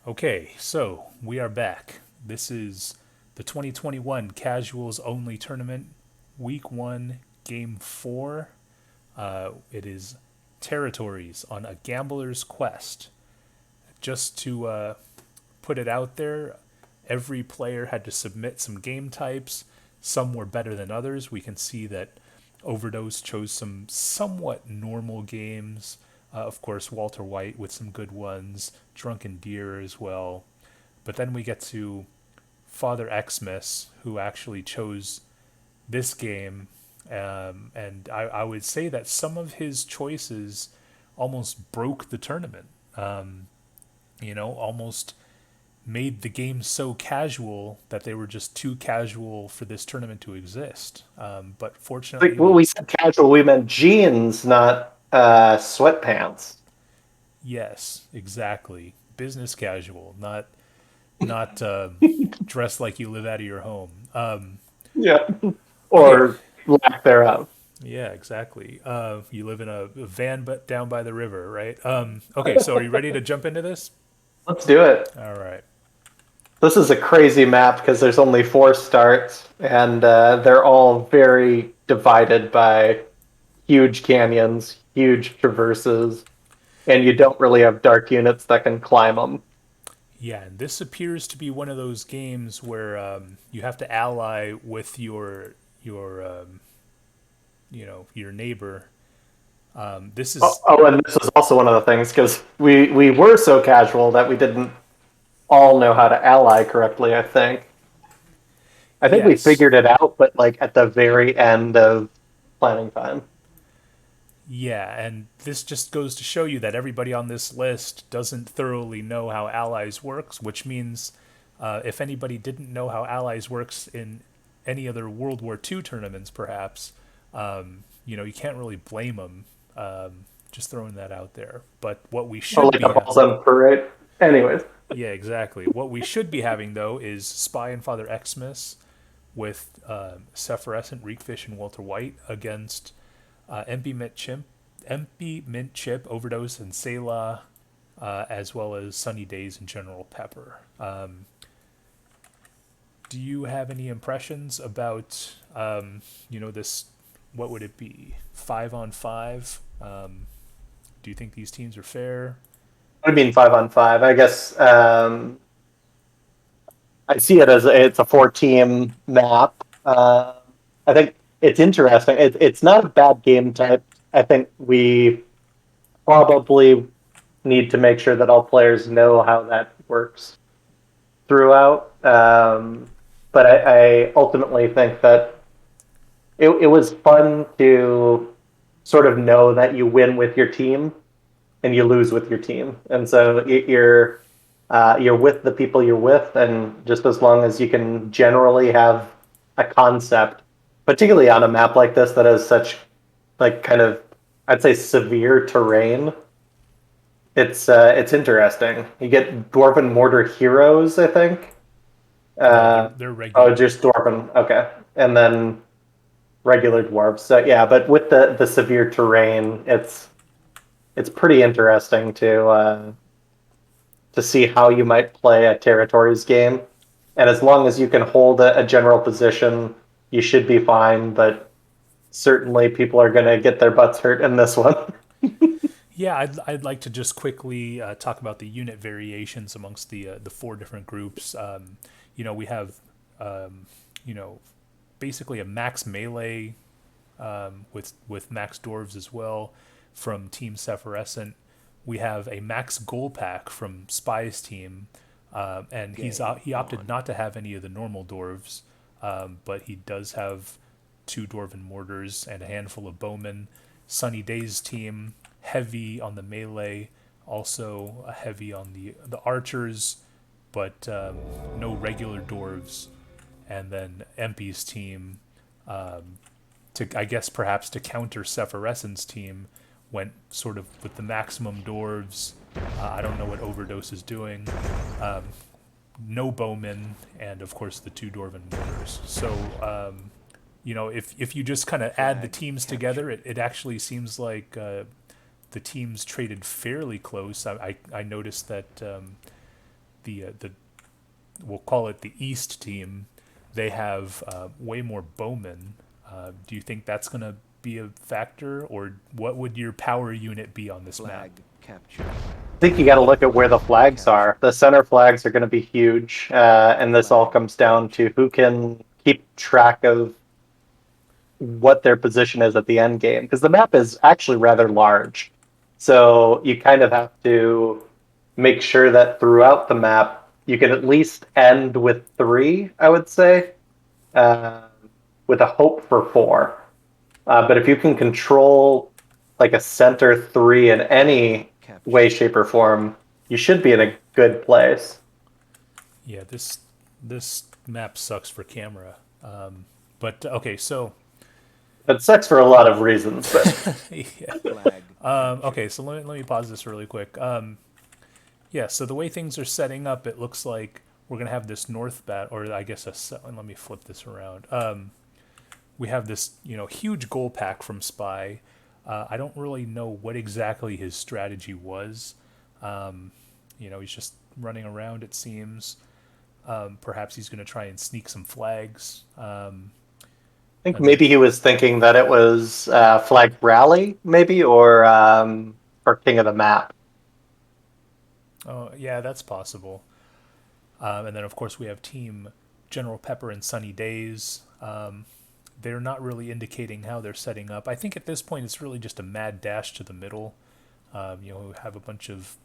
Okay, so we are back. This is the 2021 Casuals Only Tournament, Week 1, Game 4. It is Territories on a Gambler's Quest. Just to put it out there, every player had to submit some game types. Some were better than others. We can see that Overdose chose some somewhat normal games. Of course, Walter White with some good ones, Drunken Deer as well. But then we get to Father Xmas, who actually chose this game. And I would say that some of his choices almost broke the tournament. Almost made the game so casual that they were just too casual for this tournament to exist. But Like fortunately, when we we said casual, we meant jeans, not sweatpants. yes, exactly, business casual, not dressed like you live out of your home. Yeah. Okay, Or lack thereof. yeah, exactly. You live in a van, but down by the river, right? Okay, so are you ready to jump into this? Let's do it. All right. This is a crazy map because there's only four starts, and they're all very divided by huge canyons, huge traverses, and you don't really have dark units that can climb them. Yeah, and this appears to be one of those games where you have to ally with your neighbor. This Oh, is oh, and this is also one of the things because we were so casual that we didn't all know how to ally correctly. I think we yes, figured it out, but like at the very end of planning time. yeah, and this just goes to show you that everybody on this list doesn't thoroughly know how allies works, which means if anybody didn't know how allies works in any other World War II tournaments, perhaps, you can't really blame them. Just throwing that out there. But what we Or should like be a having, balsam parade. Anyways, yeah, exactly. What we should be having though is Spy and Father Xmas with Sephorescent, Reekfish, and Walter White against MP Mint Chip, Overdose, and Selah, as well as Sunny Days and General Pepper. Do you have any impressions about, this? What would it be? 5 on 5. Do you think these teams are fair? I mean 5 on 5. I guess I see it as it's a four-team map. I think it's interesting. It's not a bad game type. I think we probably need to make sure that all players know how that works throughout. But I ultimately think that it was fun to sort of know that you win with your team and you lose with your team, and so you're with the people you're with, and just as long as you can generally have a concept, particularly on a map like this that has such like kind of I'd say severe terrain, it's interesting. You get dwarven mortar heroes, I think. No, they're Uh, they're oh, regular. just dwarven. Okay, and then regular dwarves. So yeah, but with the severe terrain, it's pretty interesting to see how you might play a territories game. And as long as you can hold a general position, you should be fine. But certainly, people are going to get their butts hurt in this one. Yeah, I'd like to just quickly talk about the unit variations amongst the four different groups. We have um, you know basically a max melee with max dwarves as well from Team Sephorescent. We have a max goal pack from Spy's team, and he opted not to have any of the normal dwarves, but he does have two dwarven mortars and a handful of bowmen. Sunny Days team heavy on the melee, also heavy on the archers, but no regular dwarves. And then Empy's team, to I guess perhaps to counter Sephorescent's team, went sort of with the maximum dwarves. I don't know what Overdose is doing. Um, no bowmen, and of course the two dwarven mortars. So if you just kind of add the teams together, it actually seems like the teams traded fairly close. I noticed that the we'll call it the East team, they have way more bowmen. Do you think that's going to be a factor, or what would your power unit be on this map? Capture. I think you got to look at where the flags are. The center flags are going to be huge, and this all comes down to who can keep track of what their position is at the end game, because the map is actually rather large. So you kind of have to make sure that throughout the map you can at least end with three, I would say, uh, with a hope for four. But if you can control like a center three in any way, shape, or form, you should be in a good place. Yeah, this map sucks for camera. But okay, so It sucks for a lot of reasons, but yeah. Flag. Okay, so let me pause this really quick. Yeah, so the way things are setting up, it looks like we're gonna have this north bat, or I guess let me flip this around. We have this huge goal pack from Spy. I don't really know what exactly his strategy was. He's just running around, it seems. Perhaps he's going to try and sneak some flags. I think maybe he was thinking that it was Flag Rally, maybe, or King of the Map. Oh, yeah, that's possible. And then, of course, we have Team General Pepper and Sunny Days. They're not really indicating how they're setting up. I think at this point it's really just a mad dash to the middle. We have a bunch of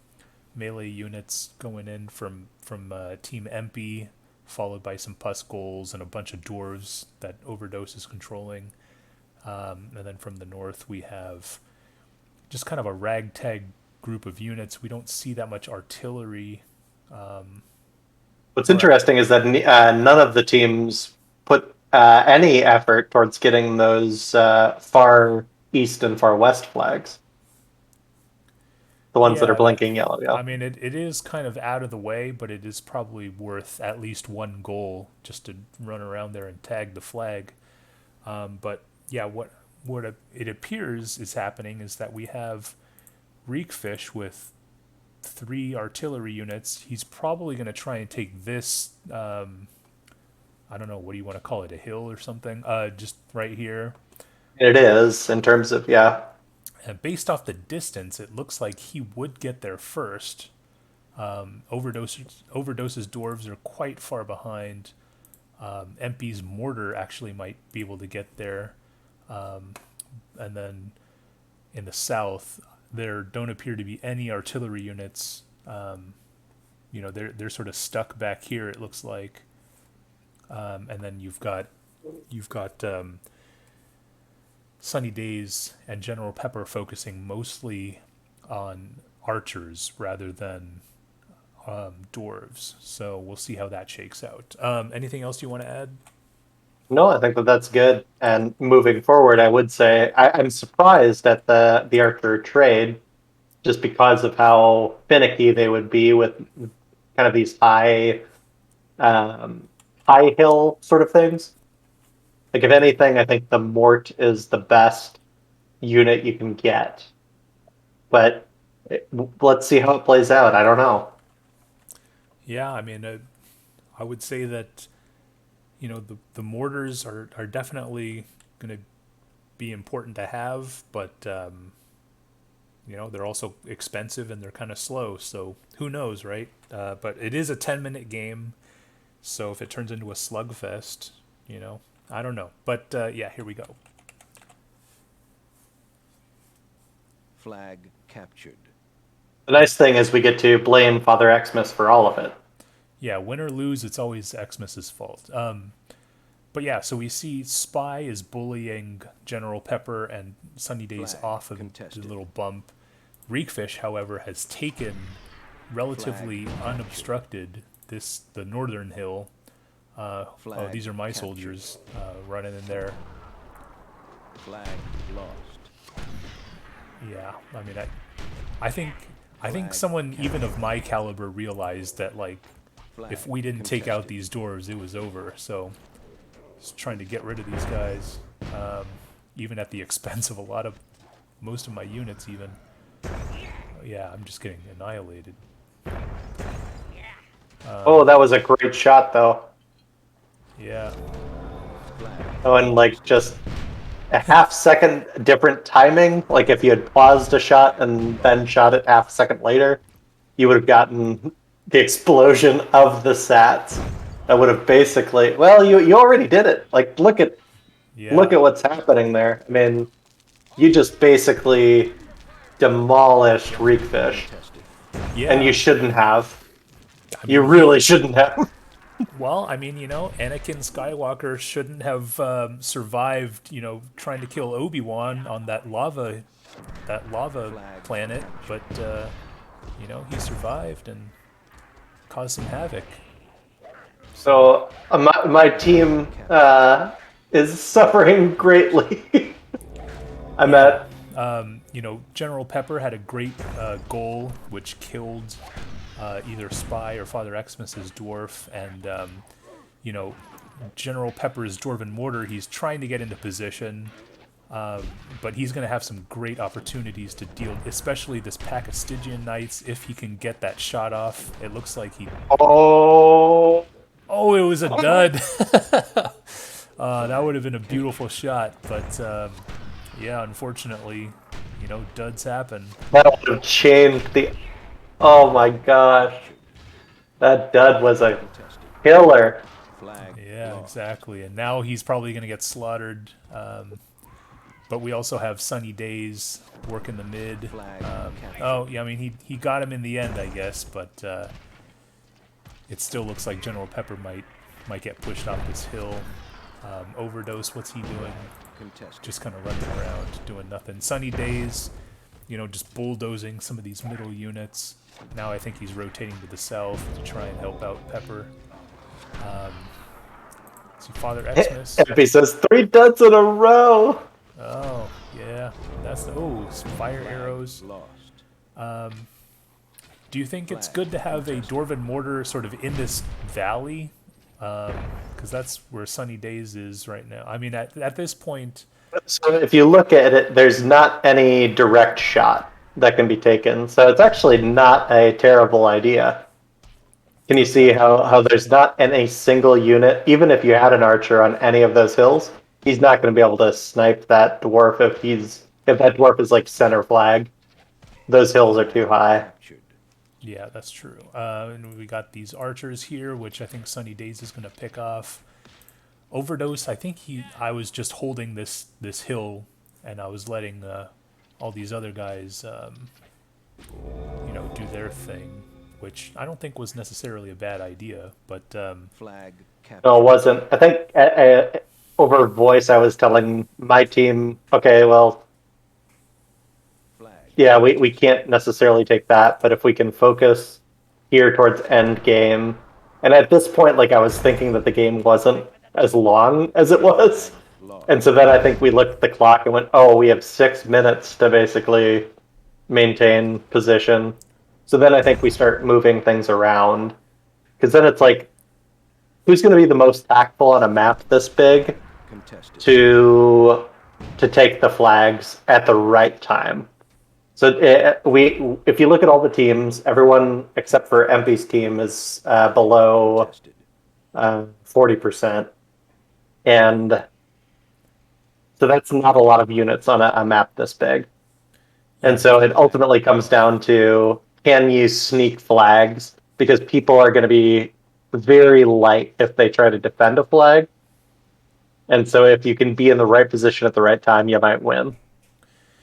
melee units going in from Team Empy, followed by some pus goals and a bunch of dwarves that Overdose is controlling. And then from the north we have just kind of a ragtag group of units. We don't see that much artillery. What's interesting is that none of the teams put any effort towards getting those far east and far west flags. The ones that are blinking yellow. Yeah. I mean, it is kind of out of the way, but it is probably worth at least one goal just to run around there and tag the flag. But yeah, what it appears is happening is that we have Reekfish with 3 artillery units. He's probably going to try and take this. I don't know, what do you want to call it, a hill or something? Just right here. It is, in terms of, yeah. And based off the distance, it looks like he would get there first. Overdose's dwarves are quite far behind. MP's mortar actually might be able to get there. And then in the south, there don't appear to be any artillery units. They're sort of stuck back here, it looks like. And then you've got Sunny Days and General Pepper focusing mostly on archers rather than dwarves. So we'll see how that shakes out. Anything else you want to add? No, I think that that's good. And moving forward, I would say I'm surprised at the archer trade, just because of how finicky they would be with kind of these high hill sort of things. Like, if anything, I think the Mort is the best unit you can get. But let's see how it plays out. I don't know. Yeah, I mean, I would say that the mortars are definitely going to be important to have, but they're also expensive and they're kind of slow. So who knows, right? But it is a 10-minute game, so if it turns into a slugfest, I don't know. But yeah, here we go. Flag captured. The nice thing is we get to blame Father Xmas for all of it. Yeah, win or lose, it's always Xmas's fault. But yeah, so we see Spy is bullying General Pepper and Sunny Days off of the little bump. Reekfish, however, has taken relatively unobstructed the northern hill. These are my soldiers running in there. Flag lost. Yeah, I mean, I think someone even of my caliber realized that, like, if we didn't take out these dwarves, it was over. So, just trying to get rid of these guys, even at the expense of most of my units. Even, yeah, I'm just getting annihilated. Oh, that was a great shot, though. Yeah. Flag. Oh, and like just a half second different timing. Like if you had paused a shot and then shot it half a second later, you would have gotten the explosion of the sats. That would have basically, well, you already did it. Like look Yeah. at what's happening there. I mean, you just basically demolished Reekfish, Contested. and you Yeah. shouldn't have. I You mean, really shouldn't have. well, I mean, Anakin Skywalker shouldn't have survived, trying to kill Obi-Wan on that lava Flag planet, but he survived and caused some havoc. So my team is suffering greatly. I'm Yeah. at General Pepper had a great goal, which killed either Spy or Father Xmas's dwarf, and you know, General Pepper's Dwarven Mortar. He's trying to get into position, but he's going to have some great opportunities to deal, especially this pack of Stygian Knights. If he can get that shot off, it looks like he. oh Oh, it was a dud. That would have been a beautiful shot, but yeah, unfortunately, duds happen. that would have changed the. Oh my gosh, that dud was a Contested. killer. Flag. Yeah, Lost. exactly. And now he's probably going to get slaughtered. But we also have Sunny Days working the mid. Flag captured. Oh, yeah, I mean, he got him in the end, I guess, but it still looks like General Pepper might get pushed off this hill. Overdose, what's he doing? Contested. Just kind of running around, doing nothing. Sunny Days, just bulldozing some of these middle units. Now I think he's rotating to the south to try and help out Pepper. See Father Xmas. Epi says 3 duds in a row. Oh, yeah. That's fire arrows. Lost. Do you think it's good to have a Dwarven Mortar sort of in this valley? Because that's where Sunny Days is right now. I mean, at this point, So if you look at it, there's not any direct shot that can be taken. So it's actually not a terrible idea. Can you see how there's not any single unit, even if you had an archer on any of those hills, he's not going to be able to snipe that dwarf if that dwarf is like center flag. Those hills are too high. Captured. yeah, that's true. And we got these archers here, which I think Sunny Days is going to pick off. Overdose, I think I was just holding this hill, and I was letting all these other guys, do their thing, which I don't think was necessarily a bad idea. But Flag captured. No, it wasn't. I think over voice I was telling my team, okay, well, Flag. yeah, we can't necessarily take that, but if we can focus here towards end game, and at this point, like I was thinking that the game wasn't as long as it was, Lost. and so then I think we looked at the clock and went, oh, we have 6 minutes to basically maintain position. So then I think we start moving things around, because then it's like, who's going to be the most tactful on a map this big Contested. to take the flags at the right time? So if you look at all the teams, everyone except for Empy's team is below Contested. 40%, and so that's not a lot of units on a map this big. And so it ultimately comes down to, can you sneak flags? Because people are going to be very light if they try to defend a flag. And so if you can be in the right position at the right time, you might win.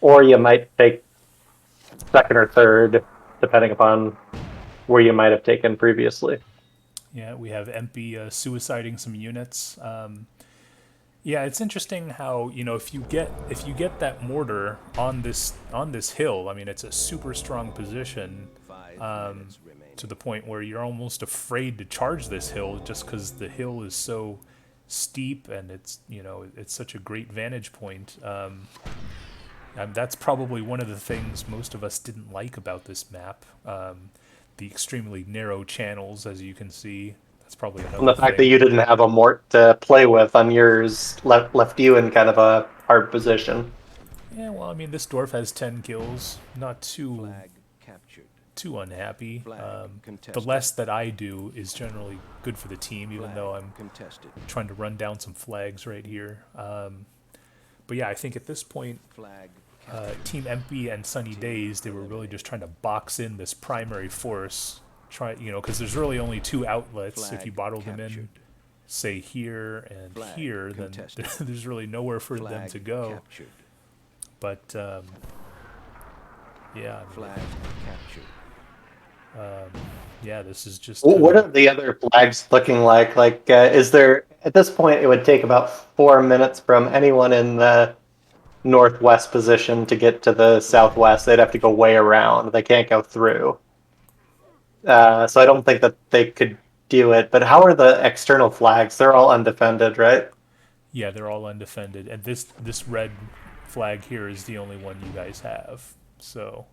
Or you might take second or third, depending upon where you might have taken previously. yeah, we have MP suiciding some units. Yeah, it's interesting how if you get that mortar on this hill. I mean, it's a super strong position. 5 minutes remain. To the point where you're almost afraid to charge this hill just because the hill is so steep and it's such a great vantage point. And that's probably one of the things most of us didn't like about this map. The extremely narrow channels, as you can see. That's probably another And the fact that thing. you didn't have a mort to play with on yours left you in kind of a hard position. Yeah, well, I mean, this dwarf has 10 kills. Not too Flag captured. too unhappy. Flag The contested. less that I do is generally good for the team, even Flag though I'm contested. trying to run down some flags right here. But yeah, I think at this point, Flag Team MP and Sunny Days, they were really just trying to box in this primary force. Because there's really only two outlets. Flag If you bottle them in, captured. say here and Flag here, then contested. there's really nowhere for them Flag to go. captured. But yeah, I mean, Flag captured. yeah, this is just What kinda- are the other flags looking like? Like, is there at this point it would take about 4 minutes from anyone in the northwest position to get to the southwest. They'd have to go way around. They can't go through. So I don't think that they could do it. But how are the external flags? They're all undefended, right? yeah, they're all undefended, and this red flag here is the only one you guys have. So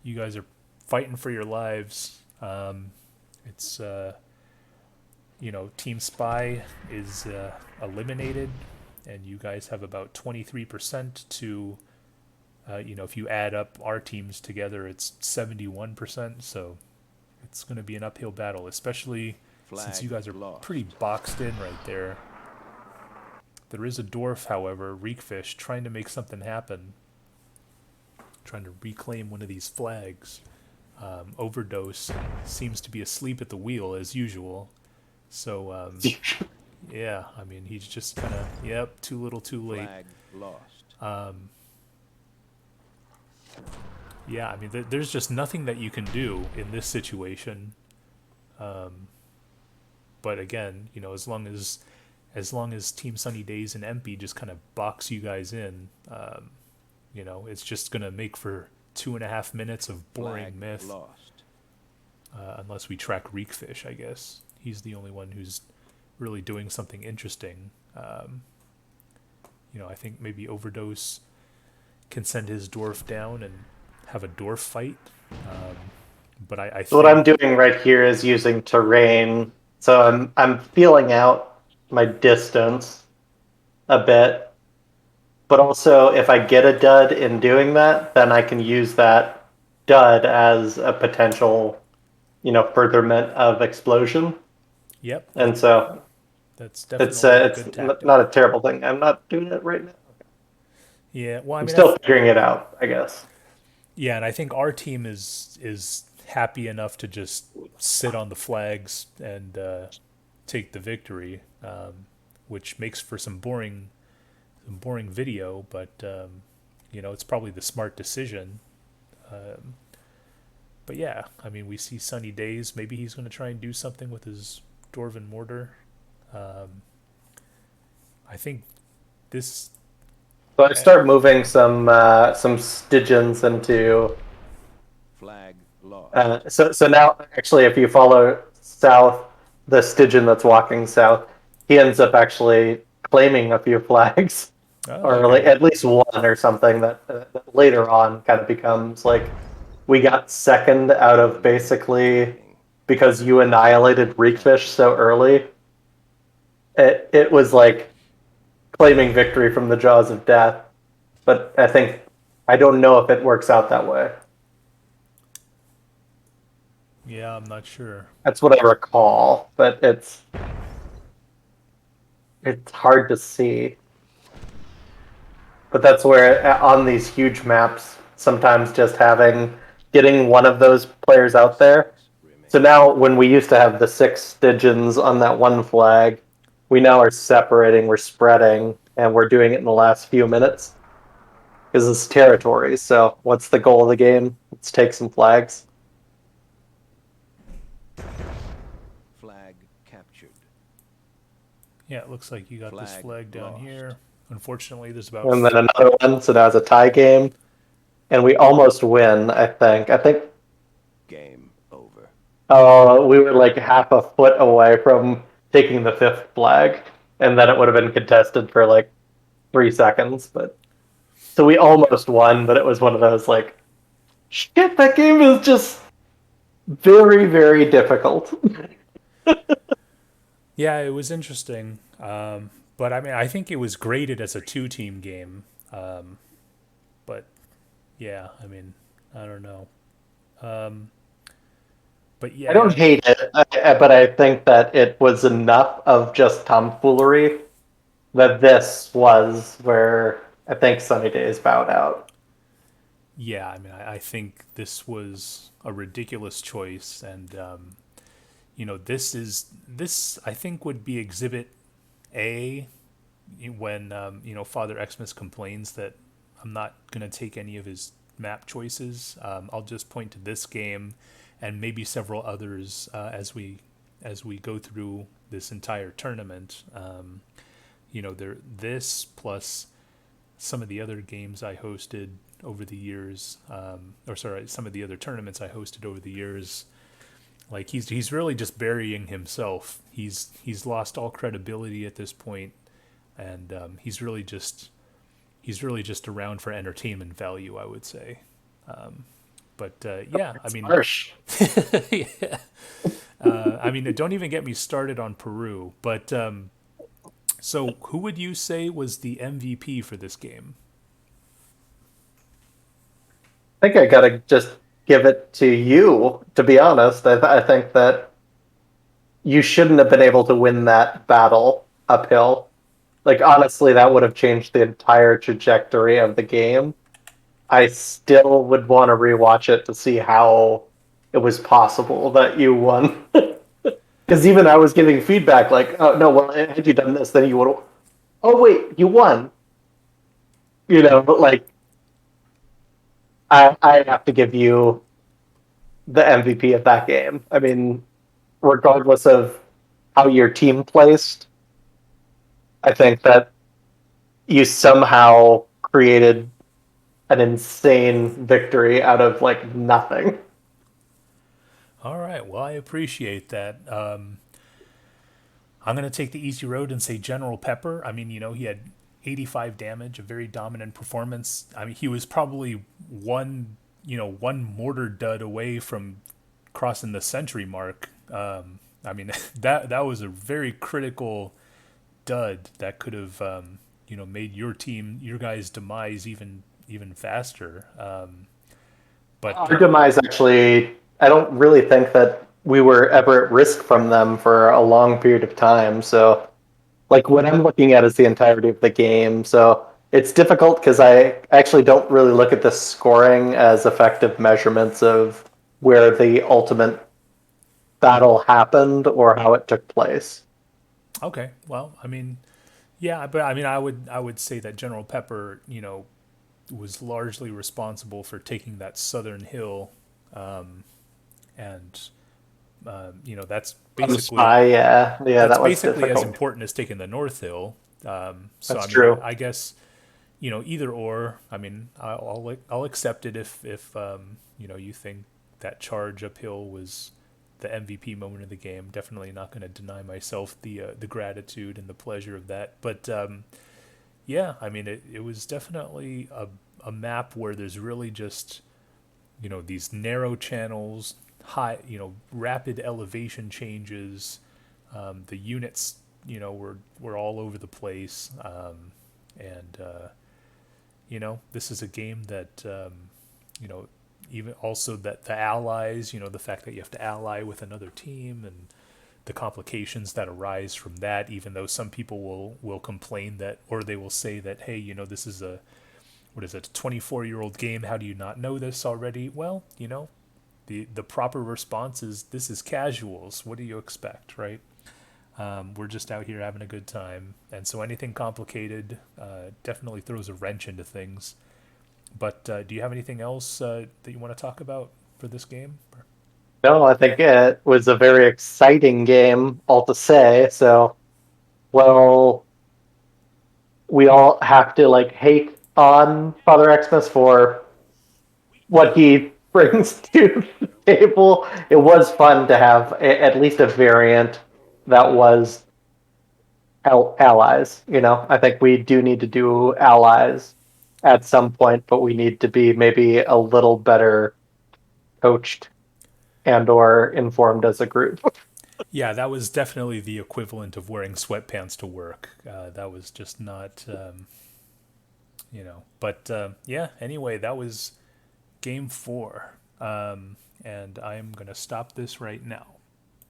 you guys are fighting for your lives. It's Team Spy is eliminated, and you guys have about 23% to. If you add up our teams together, it's 71%. So it's going to be an uphill battle, especially since you guys are lost. pretty boxed in right there. There is a dwarf, however, Reekfish, trying to make something happen, trying to reclaim one of these flags. Overdose seems to be asleep at the wheel as usual. So yeah, I mean he's just kind of too little, too late. Flag lost. Yeah, I mean there's just nothing that you can do in this situation. But again, as long as Team Sunny Days and MP just kind of box you guys in, it's just gonna make for 2.5 minutes of boring Flag myth. lost. Unless we track Reekfish, I guess he's the only one who's really doing something interesting. I think maybe Overdose can send his dwarf down and have a dwarf fight. But I think So what I'm doing right here is using terrain. So I'm feeling out my distance a bit. But also, if I get a dud in doing that, then I can use that dud as a potential, furtherment of explosion. yep, And so that's it's definitely a it's good tactic. not a terrible thing. I'm not doing it right now. Yeah, well, I I'm mean, still figuring it out, I guess. yeah, and I think our team is happy enough to just sit on the flags and take the victory, which makes for some boring video, but it's probably the smart decision. But yeah, I mean, we see Sunny Days. Maybe he's going to try and do something with his Dwarven Mortar. I think this. So I start moving some Stygians into. Flag lost. So now, actually, if you follow south, the Stygian that's walking south, he ends up actually claiming a few flags, Oh, or okay. like at least one or something that later on kind of becomes like we got second out of basically because you annihilated Reekfish so early. It was like claiming victory from the jaws of death, but I don't know if it works out that way. Yeah, I'm not sure. That's what I recall, but it's hard to see. But that's where on these huge maps, sometimes just getting one of those players out there. So now, when we used to have the 6 Stygians on that one flag, we now are separating, we're spreading, and we're doing it in the last few minutes because it's territories. So, what's the goal of the game? Let's take some flags. Flag captured. Yeah, it looks like you got this Flag flag down lost. here. Unfortunately, there's about And then another one, so now it's a tie game. And we almost win, I think. Game over. We were like half a foot away from taking the 5th flag, and then it would have been contested for like 3 seconds. But so we almost won, but it was one of those like, shit, that game is just very, very difficult. Yeah, it was interesting. But I mean, I think it was graded as a 2-team game. But yeah, I mean, I don't know. but I don't yeah, hate it, but I think that it was enough of just tomfoolery that this was where I think Sunny Days bowed out. yeah. I mean, I think this was a ridiculous choice, and this I think would be Exhibit A when Father Xmas complains that I'm not gonna take any of his map choices. I'll just point to this game and maybe several others as we go through this entire tournament. There this plus some of the other games I hosted over the years, or sorry, some of the other tournaments I hosted over the years. Like he's really just burying himself. He's lost all credibility at this point, and he's really just around for entertainment value, I would say. But yeah, I It's mean, harsh. yeah. I mean, don't even get me started on Peru. But so, who would you say was the MVP for this game? I think I gotta just give it to you, to be honest. I think that you shouldn't have been able to win that battle uphill. Like, honestly, that would have changed the entire trajectory of the game. I still would want to rewatch it to see how it was possible that you won. Because even I was giving feedback like, oh, no, well, had you done this, then you would have. Oh, wait, you won. But like, I have to give you the MVP of that game. I mean, regardless of how your team placed, I think that you somehow created an insane victory out of like nothing. All right. Well, I appreciate that. I'm going to take the easy road and say General Pepper. I mean, he had 85 damage, a very dominant performance. I mean, he was probably one mortar dud away from crossing the century mark. I mean, that was a very critical dud that could have made your guys' demise even faster. But Our demise actually, I don't really think that we were ever at risk from them for a long period of time. So, like, what I'm looking at is the entirety of the game. So, it's difficult because I actually don't really look at the scoring as effective measurements of where the ultimate battle happened or how it took place. okay, well, I mean, yeah, but I mean, I would say that General Pepper, was largely responsible for taking that southern hill, and that's basically Yeah, that's that was basically as difficult. important as taking the north hill. So That's I mean, I, true. I guess either or. I mean, I'll accept it if you think that charge uphill was the MVP moment of the game. Definitely not going to deny myself the gratitude and the pleasure of that. But yeah, I mean, it was definitely a map where there's really just these narrow channels, high rapid elevation changes. The units were all over the place, and this is a game that even also that the allies, the fact that you have to ally with another team and the complications that arise from that, even though some people will complain that, or they will say that, hey, this is a what is it, a 24-year-old game, how do you not know this already? Well, the proper response is, this is casuals, what do you expect, right? We're just out here having a good time, and so anything complicated definitely throws a wrench into things. But do you have anything else that you want to talk about for this game? No, I think it was a very exciting game, all to say. So, well, we all have to like hate on Father Xmas for what he brings to the table. It was fun to have at least a variant that was allies. I think we do need to do allies at some point, but we need to be maybe a little better coached and or informed as a group. Yeah, that was definitely the equivalent of wearing sweatpants to work. That was just not, But yeah, anyway, that was game four. and I am going to stop this right now.